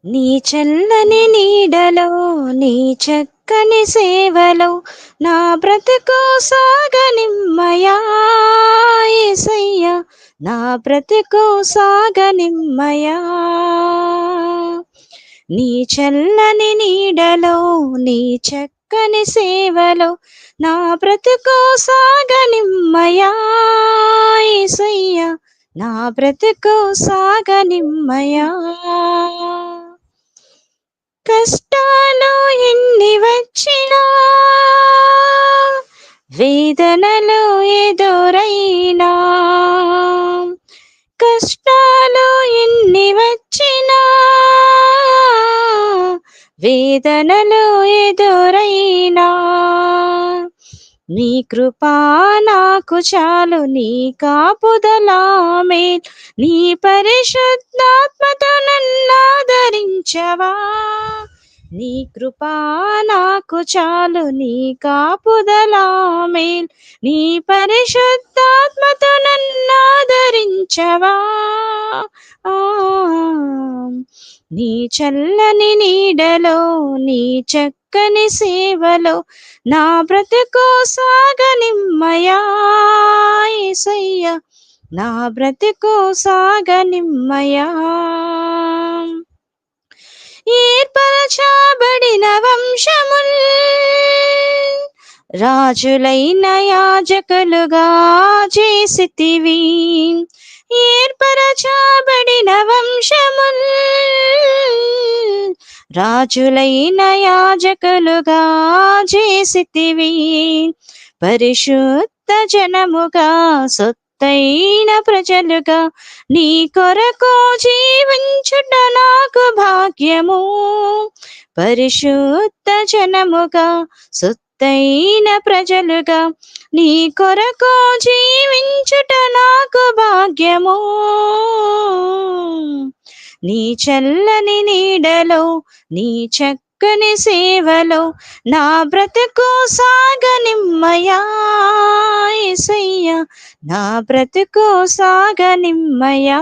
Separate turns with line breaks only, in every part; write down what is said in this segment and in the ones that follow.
నీ చల్లని నీడలో నీ చక్కని సేవలో నా బ్రతుకు సాగనిమ్మయా యేసయ్యా, నా బ్రతుకు సాగనిమ్మయా. నీ చల్లని నీడలో నీ చక్కని సేవలో నా బ్రతుకు సాగనిమ్మయా యేసయ్యా, నా బ్రతుకు సాగనిమ్మయా. కష్టాలు ఎన్ని వచ్చినా వేదనలు ఎదురైనా, కష్టాలు ఎన్ని వచ్చినా వేదనలు ఎదురైనా, నీ కృపా నాకు చాలు, నీ కాపుదలా మేల్, నీ పరిశుద్ధాత్మతో నన్నాదరించవా. నీ కృపా నాకు చాలు, నీ కాపుదలా మేల్, నీ పరిశుద్ధాత్మతో నన్నాదరించవా. నీ చల్లని నీడలో నీ చక్కని సేవలో నా బ్రతుకు సాగనిమ్మయా యేసయ్యా, నా బ్రతుకు సాగనిమ్మయా. ఏర్పరచబడిన వంశముల్ రాజులైన యాజకులుగా చేసితివి, ఏర్పరచబడిన వంశముల్ రాజులైన యాజకులుగా చేసితివి, పరిశుద్ధ జనముగా సొత్తైన ప్రజలుగా నీ కొరకు జీవించుట నాకు భాగ్యము. పరిశుద్ధ జనముగా సొత్తైన ప్రజలుగా నీ కొరకు జీవించుట నాకు భాగ్యము. నీ చల్లని నీడలో నీ చక్కని సేవలో నా బ్రతుకు సాగనిమ్మయా యేసయ్యా, నా బ్రతుకు సాగనిమ్మయా,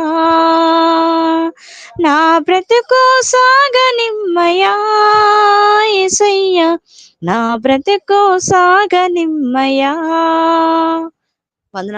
నా బ్రతుకు సాగనిమ్మయా యేసయ్యా, నా బ్రతుకు సాగనిమ్మయా. వందనాలు.